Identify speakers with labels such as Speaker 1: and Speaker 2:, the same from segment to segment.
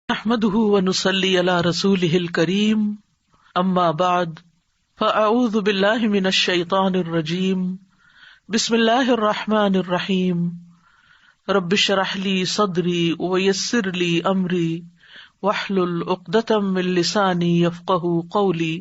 Speaker 1: نحمده ونصلي على رسوله الكريم اما بعد فاعوذ بالله من الشيطان الرجيم بسم الله الرحمن الرحيم رب اشرح لي صدري ويسر لي امري واحلل عقدة من لساني يفقهوا قولي۔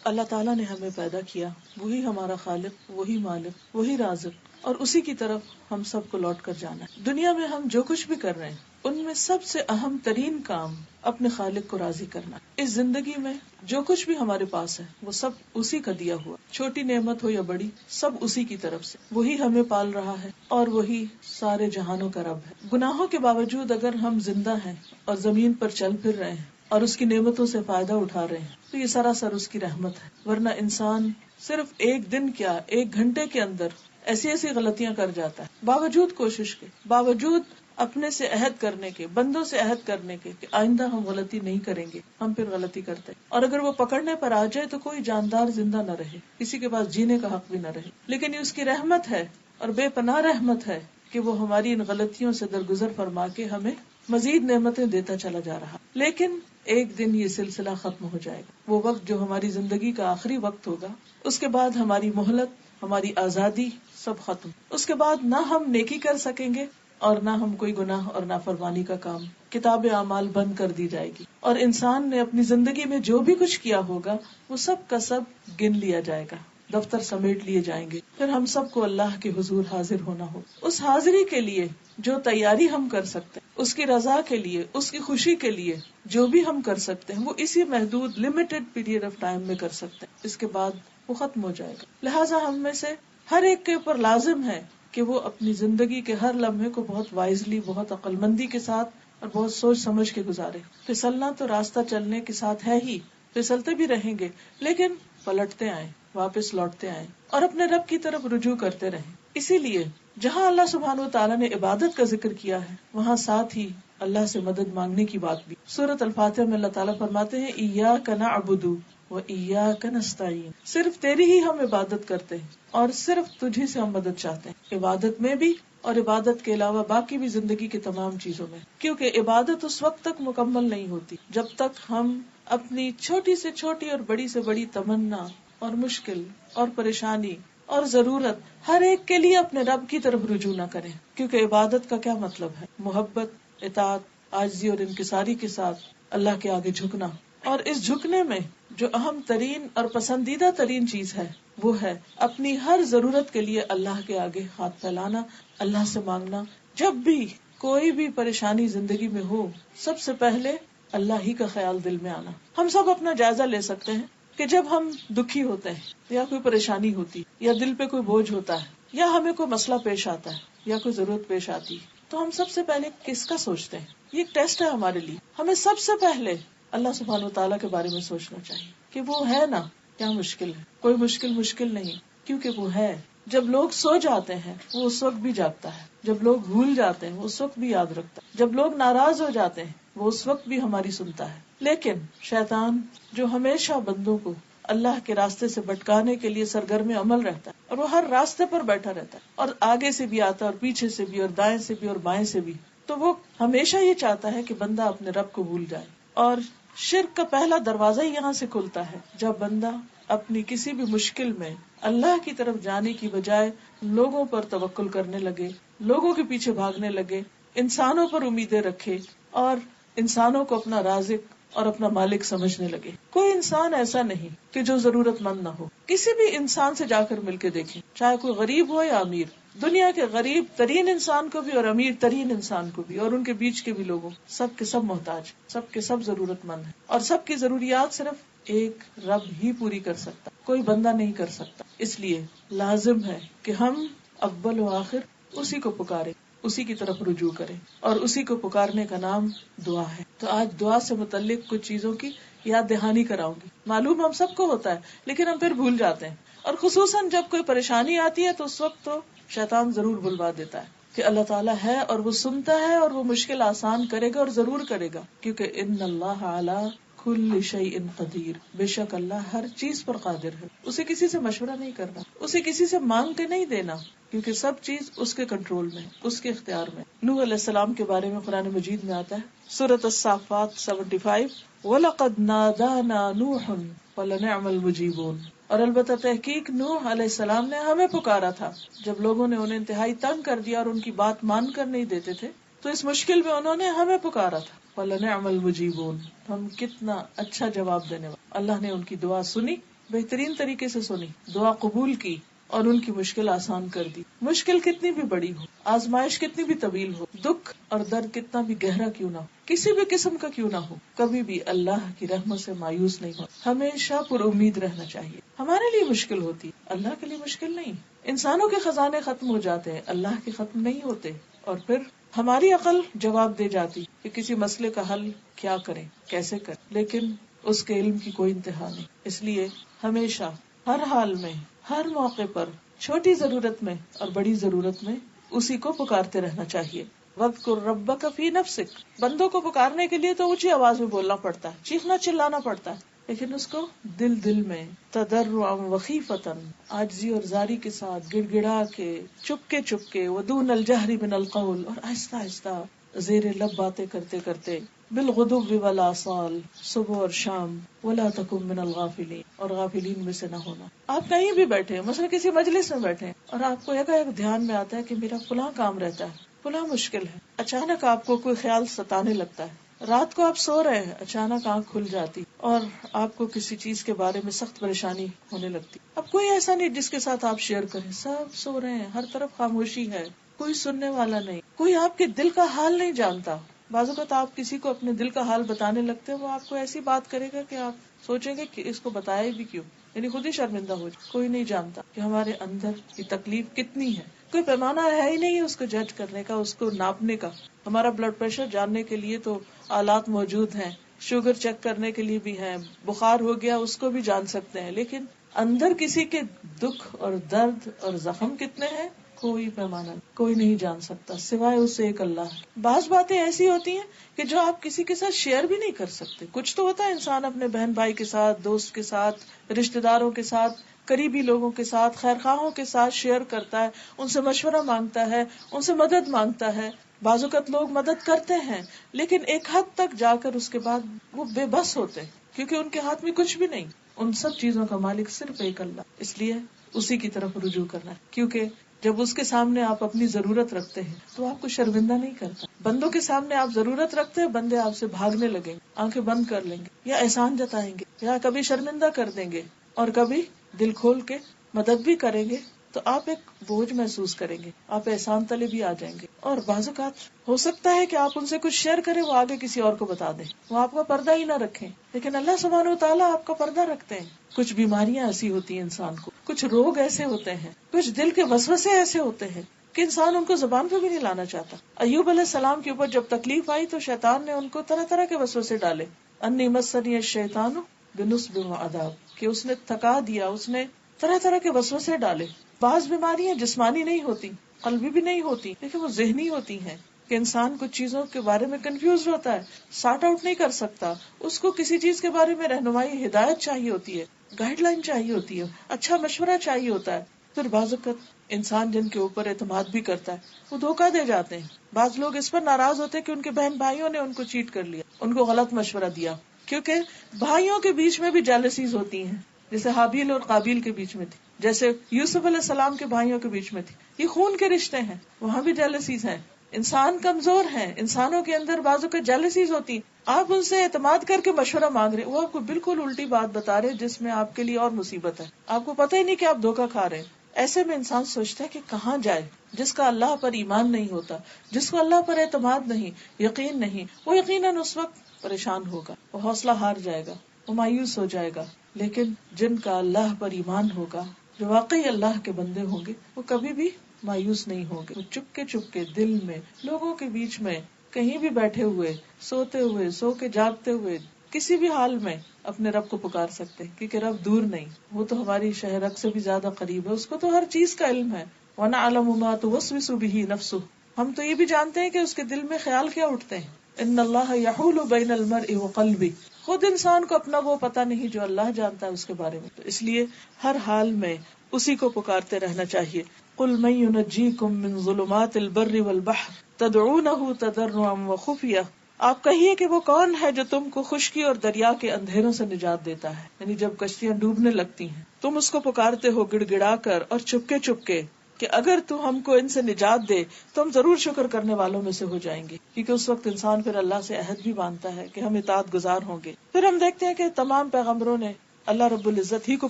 Speaker 1: اللہ تعالیٰ نے ہمیں پیدا کیا، وہی ہمارا خالق، وہی مالک، وہی رازق، اور اسی کی طرف ہم سب کو لوٹ کر جانا ہے۔ دنیا میں ہم جو کچھ بھی کر رہے ہیں ان میں سب سے اہم ترین کام اپنے خالق کو راضی کرنا۔ اس زندگی میں جو کچھ بھی ہمارے پاس ہے وہ سب اسی کا دیا ہوا، چھوٹی نعمت ہو یا بڑی، سب اسی کی طرف سے۔ وہی ہمیں پال رہا ہے اور وہی سارے جہانوں کا رب ہے۔ گناہوں کے باوجود اگر ہم زندہ ہیں اور زمین پر چل پھر رہے ہیں اور اس کی نعمتوں سے فائدہ اٹھا رہے ہیں تو یہ سراسر اس کی رحمت ہے، ورنہ انسان صرف ایک دن کیا، ایک گھنٹے کے اندر ایسی ایسی غلطیاں کر جاتا ہے، باوجود کوشش کے، باوجود اپنے سے عہد کرنے کے، بندوں سے عہد کرنے کے کہ آئندہ ہم غلطی نہیں کریں گے، ہم پھر غلطی کرتے ہیں۔ اور اگر وہ پکڑنے پر آ جائے تو کوئی جاندار زندہ نہ رہے، کسی کے پاس جینے کا حق بھی نہ رہے، لیکن یہ اس کی رحمت ہے اور بے پناہ رحمت ہے کہ وہ ہماری ان غلطیوں سے درگزر فرما کے ہمیں مزید نعمتیں دیتا چلا جا رہا۔ لیکن ایک دن یہ سلسلہ ختم ہو جائے گا، وہ وقت جو ہماری زندگی کا آخری وقت ہوگا، اس کے بعد ہماری مہلت، ہماری آزادی سب ختم۔ اس کے بعد نہ ہم نیکی کر سکیں گے اور نہ ہم کوئی گناہ اور نافرمانی کا کام۔ کتاب اعمال بند کر دی جائے گی اور انسان نے اپنی زندگی میں جو بھی کچھ کیا ہوگا وہ سب کا سب گن لیا جائے گا، دفتر سمیٹ لیے جائیں گے۔ پھر ہم سب کو اللہ کے حضور حاضر ہونا ہو۔ اس حاضری کے لیے جو تیاری ہم کر سکتے ہیں، اس کی رضا کے لیے، اس کی خوشی کے لیے جو بھی ہم کر سکتے ہیں وہ اسی محدود لمیٹڈ پیریڈ آف ٹائم میں کر سکتے ہیں، اس کے بعد وہ ختم ہو جائے گا۔ لہٰذا ہم میں سے ہر ایک کے اوپر لازم ہے کہ وہ اپنی زندگی کے ہر لمحے کو بہت وائزلی، بہت عقل مندی کے ساتھ اور بہت سوچ سمجھ کے گزارے۔ پھسلنا تو راستہ چلنے کے ساتھ ہے ہی، پھسلتے بھی رہیں گے، لیکن پلٹتے آئیں، واپس لوٹتے آئیں اور اپنے رب کی طرف رجوع کرتے رہیں۔ اسی لیے جہاں اللہ سبحانہ و تعالیٰ نے عبادت کا ذکر کیا ہے وہاں ساتھ ہی اللہ سے مدد مانگنے کی بات بھی۔ سورۃ الفاتحہ میں اللہ تعالیٰ فرماتے ہیں ایاک نعبد وایاک نستعین، صرف تیری ہی ہم عبادت کرتے ہیں اور صرف تجھی سے ہم مدد چاہتے ہیں، عبادت میں بھی اور عبادت کے علاوہ باقی بھی زندگی کی تمام چیزوں میں، کیونکہ عبادت اس وقت تک مکمل نہیں ہوتی جب تک ہم اپنی چھوٹی سے چھوٹی اور بڑی سے بڑی تمنا اور مشکل اور پریشانی اور ضرورت ہر ایک کے لیے اپنے رب کی طرف رجوع نہ کریں۔ کیونکہ عبادت کا کیا مطلب ہے؟ محبت، اطاعت، عاجزی اور انکساری کے ساتھ اللہ کے آگے جھکنا، اور اس جھکنے میں جو اہم ترین اور پسندیدہ ترین چیز ہے وہ ہے اپنی ہر ضرورت کے لیے اللہ کے آگے ہاتھ پھیلانا، اللہ سے مانگنا۔ جب بھی کوئی بھی پریشانی زندگی میں ہو سب سے پہلے اللہ ہی کا خیال دل میں آنا۔ ہم سب اپنا جائزہ لے سکتے ہیں کہ جب ہم دکھی ہوتے ہیں یا کوئی پریشانی ہوتی یا دل پہ کوئی بوجھ ہوتا ہے یا ہمیں کوئی مسئلہ پیش آتا ہے یا کوئی ضرورت پیش آتی ہے تو ہم سب سے پہلے کس کا سوچتے ہیں؟ یہ ایک ٹیسٹ ہے ہمارے لیے۔ ہمیں سب سے پہلے اللہ سبحانہ و تعالیٰ کے بارے میں سوچنا چاہیے کہ وہ ہے نا، کیا مشکل ہے؟ کوئی مشکل نہیں، کیونکہ وہ ہے۔ جب لوگ سو جاتے ہیں وہ اس وقت بھی جاگتا ہے، جب لوگ بھول جاتے ہیں وہ اس وقت بھی یاد رکھتا ہے، جب لوگ ناراض ہو جاتے ہیں وہ اس وقت بھی ہماری سنتا ہے۔ لیکن شیطان جو ہمیشہ بندوں کو اللہ کے راستے سے بھٹکانے کے لیے سرگرم عمل رہتا ہے اور وہ ہر راستے پر بیٹھا رہتا ہے اور آگے سے بھی آتا ہے اور پیچھے سے بھی اور دائیں سے بھی اور بائیں سے بھی، تو وہ ہمیشہ یہ چاہتا ہے کہ بندہ اپنے رب کو بھول جائے۔ اور شرک کا پہلا دروازہ ہی یہاں سے کھلتا ہے جب بندہ اپنی کسی بھی مشکل میں اللہ کی طرف جانے کی بجائے لوگوں پر توکل کرنے لگے، لوگوں کے پیچھے بھاگنے لگے، انسانوں پر امیدیں رکھے اور انسانوں کو اپنا رازق اور اپنا مالک سمجھنے لگے۔ کوئی انسان ایسا نہیں کہ جو ضرورت مند نہ ہو، کسی بھی انسان سے جا کر مل کے دیکھیں، چاہے کوئی غریب ہو یا امیر، دنیا کے غریب ترین انسان کو بھی اور امیر ترین انسان کو بھی اور ان کے بیچ کے بھی لوگوں، سب کے سب محتاج، سب کے سب ضرورت مند ہیں اور سب کی ضروریات صرف ایک رب ہی پوری کر سکتا، کوئی بندہ نہیں کر سکتا۔ اس لیے لازم ہے کہ ہم اول و آخر اسی کو پکاریں، اسی کی طرف رجوع کریں، اور اسی کو پکارنے کا نام دعا ہے۔ تو آج دعا سے متعلق کچھ چیزوں کی یاد دہانی کراؤں گی۔ معلوم ہم سب کو ہوتا ہے لیکن ہم پھر بھول جاتے ہیں، اور خصوصاً جب کوئی پریشانی آتی ہے تو اس وقت تو شیطان ضرور بلوا دیتا ہے کہ اللہ تعالیٰ ہے اور وہ سنتا ہے اور وہ مشکل آسان کرے گا اور ضرور کرے گا، کیونکہ ان اللہ علی کل شیء قدیر، بے شک اللہ ہر چیز پر قادر ہے. اسے کسی سے مشورہ نہیں کرنا، اسے کسی سے مانگ کے نہیں دینا، کیونکہ سب چیز اس کے کنٹرول میں، اس کے اختیار میں. نوح علیہ السلام کے بارے میں قرآن مجید میں آتا ہے سورۃ الصافات 75 وَلَقَدْ نَادَانَا نُوحٌ وَلَنِعْمَ الْمُجِيبُونَ، اور البتہ تحقیق نوح علیہ السلام نے ہمیں پکارا تھا جب لوگوں نے انہیں انتہائی تنگ کر دیا اور ان کی بات مان کر نہیں دیتے تھے، تو اس مشکل میں انہوں نے ہمیں پکارا تھا. وَلَنِعْمَ الْمُجِيبُونَ، ہم کتنا اچھا جواب دینے والے. اللہ نے ان کی دعا سنی، بہترین طریقے سے سنی، دعا قبول کی اور ان کی مشکل آسان کر دی. مشکل کتنی بھی بڑی ہو، آزمائش کتنی بھی طویل ہو، دکھ اور درد کتنا بھی گہرا کیوں نہ ہو، کسی بھی قسم کا کیوں نہ ہو، کبھی بھی اللہ کی رحمت سے مایوس نہیں ہو، ہمیشہ پر امید رہنا چاہیے. ہمارے لیے مشکل ہوتی، اللہ کے لیے مشکل نہیں. انسانوں کے خزانے ختم ہو جاتے ہیں، اللہ کے ختم نہیں ہوتے. اور پھر ہماری عقل جواب دے جاتی کہ کسی مسئلے کا حل کیا کریں، کیسے کریں، لیکن اس کے علم کی کوئی انتہا نہیں. اس لیے ہمیشہ، ہر حال میں، ہر موقع پر، چھوٹی ضرورت میں اور بڑی ضرورت میں اسی کو پکارتے رہنا چاہیے. وَاذْكُرْ رَبَّكَ فِي نَفْسِكَ، بندوں کو پکارنے کے لیے تو اونچی آواز میں بولنا پڑتا ہے، چیخنا چلانا پڑتا ہے، لیکن اس کو دل میں تضرعا وخیفتاً، عاجزی اور زاری کے ساتھ، گڑ گڑا کے، چپ کے ودون الجہر من القول، اور آہستہ آہستہ زیر لب باتیں کرتے کرتے، بالغدو والآصال، صبح اور شام، ولا تکن من الغافلین، اور غافلین میں سے نہ ہونا. آپ کہیں بھی بیٹھے، مثلا کسی مجلس میں بیٹھے اور آپ کو ایک دھیان میں آتا ہے کہ میرا فلاں کام رہتا ہے، فلاں مشکل ہے، اچانک آپ کو کوئی خیال ستانے لگتا ہے. رات کو آپ سو رہے ہیں، اچانک آنکھ کھل جاتی اور آپ کو کسی چیز کے بارے میں سخت پریشانی ہونے لگتی. اب کوئی ایسا نہیں جس کے ساتھ آپ شیئر کریں، سب سو رہے ہیں، ہر طرف خاموشی ہے، کوئی سننے والا نہیں، کوئی آپ کے دل کا حال نہیں جانتا. بعض اوقات آپ کسی کو اپنے دل کا حال بتانے لگتے ہیں، وہ آپ کو ایسی بات کرے گا کہ آپ سوچیں گے کہ اس کو بتایا بھی کیوں، یعنی خود ہی شرمندہ ہو جائے. کوئی نہیں جانتا کہ ہمارے اندر کی تکلیف کتنی ہے. کوئی پیمانہ ہے ہی نہیں اس کو جج کرنے کا، اس کو ناپنے کا. ہمارا بلڈ پریشر جاننے کے لیے تو آلات موجود ہیں، شوگر چیک کرنے کے لیے بھی ہیں، بخار ہو گیا اس کو بھی جان سکتے ہیں، لیکن اندر کسی کے دکھ اور درد اور زخم کتنے ہیں، کوئی پیمانہ نہیں، کوئی نہیں جان سکتا سوائے اس ایک اللہ. بعض باتیں ایسی ہوتی ہیں کہ جو آپ کسی کے ساتھ شیئر بھی نہیں کر سکتے. کچھ تو ہوتا ہے انسان اپنے بہن بھائی کے ساتھ، دوست کے ساتھ، رشتہ داروں کے ساتھ، قریبی لوگوں کے ساتھ، خیر خواہوں کے ساتھ شیئر کرتا ہے، ان سے مشورہ مانگتا ہے، ان سے مدد مانگتا ہے. بعض اوقات لوگ مدد کرتے ہیں لیکن ایک حد تک جا کر اس کے بعد وہ بے بس ہوتے ہیں کیونکہ ان کے ہاتھ میں کچھ بھی نہیں. ان سب چیزوں کا مالک صرف ایک اللہ، اس لیے اسی کی طرف رجوع کرنا ہے. کیونکہ جب اس کے سامنے آپ اپنی ضرورت رکھتے ہیں تو آپ کو شرمندہ نہیں کرتا. بندوں کے سامنے آپ ضرورت رکھتے ہیں، بندے آپ سے بھاگنے لگیں گے، آنکھیں بند کر لیں گے، یا احسان جتائیں گے، یا کبھی شرمندہ کر دیں گے، اور کبھی دل کھول کے مدد بھی کریں گے تو آپ ایک بوجھ محسوس کریں گے، آپ احسان تلے بھی آ جائیں گے. اور بعض اوقات ہو سکتا ہے کہ آپ ان سے کچھ شیئر کریں، وہ آگے کسی اور کو بتا دیں، وہ آپ کا پردہ ہی نہ رکھیں، لیکن اللہ سبحانہ و تعالیٰ آپ کا پردہ رکھتے ہیں. کچھ بیماریاں ایسی ہوتی ہیں انسان کو، کچھ روگ ایسے ہوتے ہیں، کچھ دل کے وسوسے ایسے ہوتے ہیں کہ انسان ان کو زبان پہ بھی نہیں لانا چاہتا. ایوب علیہ السلام کے اوپر جب تکلیف آئی تو شیطان نے ان کو طرح طرح کے وسوسے ڈالے. انی مسنی الشیطان بنصب وعذاب، کہ اس نے تھکا دیا، اس نے طرح طرح کے وسوسے ڈالے. بعض بیماریاں جسمانی نہیں ہوتی، قلبی بھی نہیں ہوتی، لیکن وہ ذہنی ہوتی ہیں کہ انسان کچھ چیزوں کے بارے میں کنفیوز ہوتا ہے، سارٹ آؤٹ نہیں کر سکتا. اس کو کسی چیز کے بارے میں رہنمائی، ہدایت چاہیے ہوتی ہے، گائیڈ لائن چاہیے ہوتی ہے، اچھا مشورہ چاہیے ہوتا ہے. پھر بعض اوقات انسان جن کے اوپر اعتماد بھی کرتا ہے وہ دھوکہ دے جاتے ہیں. بعض لوگ اس پر ناراض ہوتے ہیں کہ ان کے بہن بھائیوں نے ان کو چیٹ کر لیا، ان کو غلط مشورہ دیا، کیونکہ بھائیوں کے بیچ میں بھی جیلسیز ہوتی ہیں، جیسے حابیل اور قابیل کے بیچ میں تھی، جیسے یوسف علیہ السلام کے بھائیوں کے بیچ میں تھی. یہ خون کے رشتے ہیں، وہاں بھی جیلسیز ہیں. انسان کمزور ہیں، انسانوں کے اندر بازو کے جیلسیز ہوتی. آپ ان سے اعتماد کر کے مشورہ مانگ رہے، وہ آپ کو بالکل الٹی بات بتا رہے جس میں آپ کے لیے اور مصیبت ہے، آپ کو پتہ ہی نہیں کہ آپ دھوکہ کھا رہے ہیں. ایسے میں انسان سوچتا ہے کہ کہاں جائے. جس کا اللہ پر ایمان نہیں ہوتا، جس کو اللہ پر اعتماد نہیں، یقین نہیں، وہ یقیناً اس وقت پریشان ہوگا، وہ حوصلہ ہار جائے گا، وہ مایوس ہو جائے گا. لیکن جن کا اللہ پر ایمان ہوگا، جو واقعی اللہ کے بندے ہوں گے، وہ کبھی بھی مایوس نہیں ہوں گے. وہ چپ کے دل میں، لوگوں کے بیچ میں، کہیں بھی بیٹھے ہوئے، سوتے ہوئے، سو کے جاگتے ہوئے، کسی بھی حال میں اپنے رب کو پکار سکتے ہیں، کیونکہ رب دور نہیں، وہ تو ہماری شہرک سے بھی زیادہ قریب ہے، اس کو تو ہر چیز کا علم ہے. وَنَعْلَمُ مَا تُوَسْوِسُ بِهِ نَفْسُهُ، ہم تو یہ بھی جانتے ہیں کہ اس کے دل میں خیال کیا اٹھتے ہیں. ان اللہ یحول بین المرء وقلبہ، خود انسان کو اپنا وہ پتہ نہیں جو اللہ جانتا ہے اس کے بارے میں، تو اس لیے ہر حال میں اسی کو پکارتے رہنا چاہیے. قل من ینجیکم من ظلمات البر والبحر تدعونہ تضرعا وخفیہ، آپ کہیے کہ وہ کون ہے جو تم کو خشکی اور دریا کے اندھیروں سے نجات دیتا ہے، یعنی جب کشتیاں ڈوبنے لگتی ہیں تم اس کو پکارتے ہو گڑ گڑا کر اور چپکے چپکے کہ اگر تو ہم کو ان سے نجات دے تو ہم ضرور شکر کرنے والوں میں سے ہو جائیں گے. کیونکہ اس وقت انسان پھر اللہ سے عہد بھی باندھتا ہے کہ ہم اطاعت گزار ہوں گے. پھر ہم دیکھتے ہیں کہ تمام پیغمبروں نے اللہ رب العزت ہی کو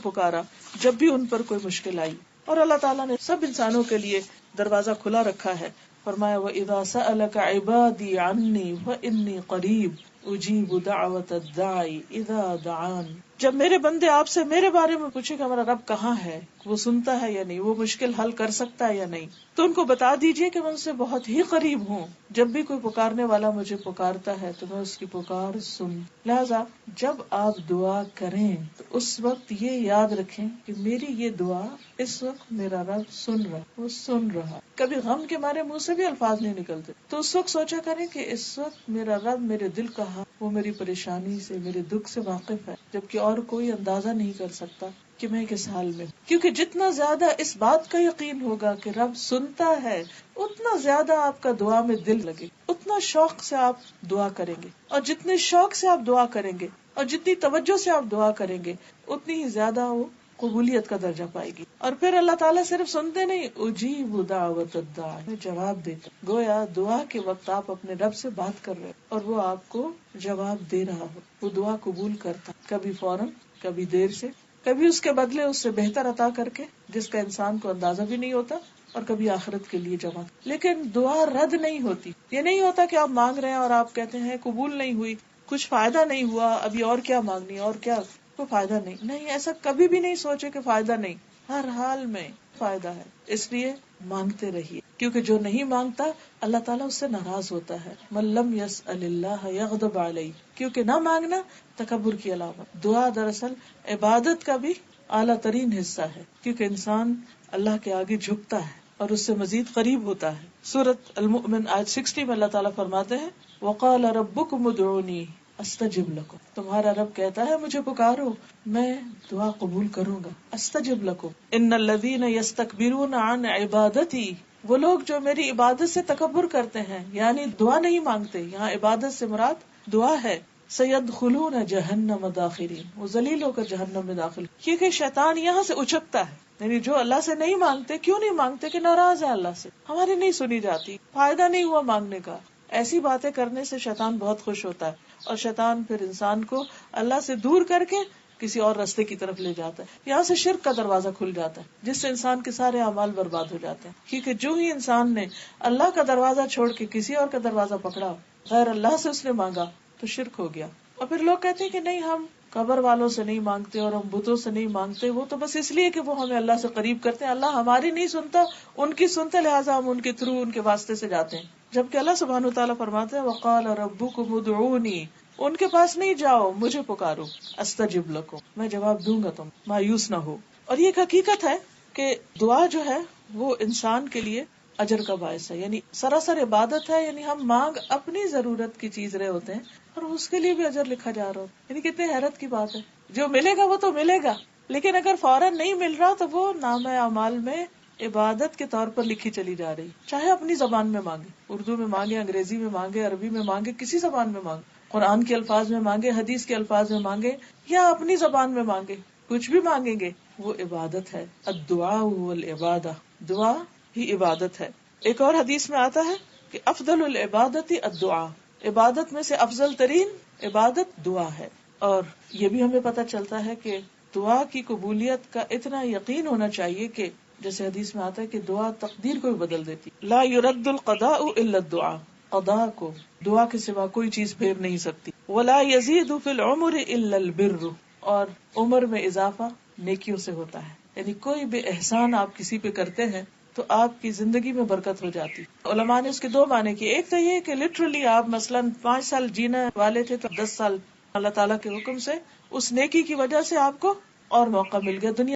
Speaker 1: پکارا جب بھی ان پر کوئی مشکل آئی، اور اللہ تعالیٰ نے سب انسانوں کے لیے دروازہ کھلا رکھا ہے. فرمایا وَإِذَا سَأَلَكَ عِبَادِي عَنِّي فَإِنِّي قَرِيبٌ أُجِيبُ دَعْوَةَ الدَّاعِ إِذَا دَعَانِ، جب میرے بندے آپ سے میرے بارے میں پوچھے کہ ہمارا رب کہاں ہے، وہ سنتا ہے یا نہیں، وہ مشکل حل کر سکتا ہے یا نہیں، تو ان کو بتا دیجئے کہ میں ان سے بہت ہی قریب ہوں، جب بھی کوئی پکارنے والا مجھے پکارتا ہے تو میں اس کی پکار سن. لہذا جب آپ دعا کریں تو اس وقت یہ یاد رکھیں کہ میری یہ دعا اس وقت میرا رب سن رہا، وہ سن رہا. کبھی غم کے مارے منہ سے بھی الفاظ نہیں نکلتے تو اس وقت سوچا کریں کہ اس وقت میرا رب میرے دل کا حال، وہ میری پریشانی سے، میرے دکھ سے واقف ہے، جبکہ اور کوئی اندازہ نہیں کر سکتا کہ میں کس حال میں ہوں. کیونکہ جتنا زیادہ اس بات کا یقین ہوگا کہ رب سنتا ہے، اتنا زیادہ آپ کا دعا میں دل لگے، اتنا شوق سے آپ دعا کریں گے، اور جتنے شوق سے آپ دعا کریں گے اور جتنی توجہ سے آپ دعا کریں گے اتنی ہی زیادہ وہ قبولیت کا درجہ پائے گی. اور پھر اللہ تعالیٰ صرف سنتے نہیں، اجیب دعوت الداع، میں جواب دیتا. گویا دعا کے وقت آپ اپنے رب سے بات کر رہے اور وہ آپ کو جواب دے رہا ہو، وہ دعا قبول کرتا، کبھی فوراً، کبھی دیر سے، کبھی اس کے بدلے اس سے بہتر عطا کر کے جس کا انسان کو اندازہ بھی نہیں ہوتا، اور کبھی آخرت کے لیے جمع. لیکن دعا رد نہیں ہوتی. یہ نہیں ہوتا کہ آپ مانگ رہے ہیں اور آپ کہتے ہیں قبول نہیں ہوئی، کچھ فائدہ نہیں ہوا، ابھی اور کیا مانگنی، اور کیا، کوئی فائدہ نہیں. ایسا کبھی بھی نہیں سوچے کہ فائدہ نہیں، ہر حال میں فائدہ ہے. اس لیے مانگتے رہیے، کیونکہ جو نہیں مانگتا اللہ تعالیٰ اس سے ناراض ہوتا ہے. من لم یسأل اللہ یغضب علیہ، کیونکہ نہ مانگنا تکبر کی علامت. دعا دراصل عبادت کا بھی اعلیٰ ترین حصہ ہے، کیونکہ انسان اللہ کے آگے جھکتا ہے اور اس سے مزید قریب ہوتا ہے. سورۃ المؤمن آیت 60 میں اللہ تعالیٰ فرماتے ہیں وقال ربکم ادعونی استجب لکم، تمہارا رب کہتا ہے مجھے پکارو میں دعا قبول کروں گا. استجب لکم ان الذین یستکبرون عن عبادتی، وہ لوگ جو میری عبادت سے تکبر کرتے ہیں، یعنی دعا نہیں مانگتے، یہاں عبادت سے مراد دعا ہے. سیدخلون جہنم داخرین، وہ ذلیل ہو کر جہنم میں داخل. کیونکہ شیطان یہاں سے اچکتا ہے، یعنی جو اللہ سے نہیں مانگتے، کیوں نہیں مانگتے؟ کہ ناراض ہے اللہ سے، ہماری نہیں سنی جاتی، فائدہ نہیں ہوا مانگنے کا. ایسی باتیں کرنے سے شیطان بہت خوش ہوتا ہے، اور شیطان پھر انسان کو اللہ سے دور کر کے کسی اور راستے کی طرف لے جاتا ہے. یہاں سے شرک کا دروازہ کھل جاتا ہے جس سے انسان کے سارے اعمال برباد ہو جاتے ہیں. کیونکہ جو ہی انسان نے اللہ کا دروازہ چھوڑ کے کسی اور کا دروازہ پکڑا، غیر اللہ سے اس نے مانگا، تو شرک ہو گیا. اور پھر لوگ کہتے ہیں کہ نہیں ہم قبر والوں سے نہیں مانگتے اور ہم بتوں سے نہیں مانگتے، وہ تو بس اس لیے کہ وہ ہمیں اللہ سے قریب کرتے ہیں، اللہ ہماری نہیں سنتا، ان کی سنتے، لہٰذا ہم ان کے تھرو، ان کے واسطے سے جاتے ہیں. جبکہ اللہ سبحانہ وتعالیٰ فرماتے ہیں وقال ربکم ادعونی، ان کے پاس نہیں جاؤ، مجھے پکارو، استجب لکم، میں جواب دوں گا، تم مایوس نہ ہو. اور یہ ایک حقیقت ہے کہ دعا جو ہے وہ انسان کے لیے اجر کا باعث ہے، یعنی سراسر عبادت ہے. یعنی ہم مانگ اپنی ضرورت کی چیز رہے ہوتے ہیں اور اس کے لیے بھی اجر لکھا جا رہا ہوتا ہے. یعنی کتنے حیرت کی بات ہے، جو ملے گا وہ تو ملے گا، لیکن اگر فوراً نہیں مل رہا تو وہ نامہ اعمال میں عبادت کے طور پر لکھی چلی جا رہی. چاہے اپنی زبان میں مانگے، اردو میں مانگے، انگریزی میں مانگے، عربی میں مانگے، کسی زبان میں مانگے، قرآن کے الفاظ میں مانگے، حدیث کے الفاظ میں مانگے، یا اپنی زبان میں مانگے، کچھ بھی مانگیں گے وہ عبادت ہے. الدعاء والعبادہ، دعا ہی عبادت ہے. ایک اور حدیث میں آتا ہے کہ افضل العبادت الدعاء، عبادت میں سے افضل ترین عبادت دعا ہے. اور یہ بھی ہمیں پتہ چلتا ہے کہ دعا کی قبولیت کا اتنا یقین ہونا چاہیے کہ جیسے حدیث میں آتا ہے کہ دعا تقدیر کو بھی بدل دیتی. لا يرد القضاء الا الدعاء، قضاء کو دعا کے سوا کوئی چیز پھیر نہیں سکتی. ولا يزيد في العمر الا البر، اور عمر میں اضافہ نیکیوں سے ہوتا ہے. یعنی کوئی بھی احسان آپ کسی پہ کرتے ہیں تو آپ کی زندگی میں برکت ہو جاتی. علماء نے اس کے دو معنی کیے. ایک تو یہ کہ لٹرلی آپ مثلاً 5 سال جینے والے تھے تو 10 سال اللہ تعالیٰ کے حکم سے اس نیکی کی وجہ سے آپ کو اور موقع مل گیا، دنیا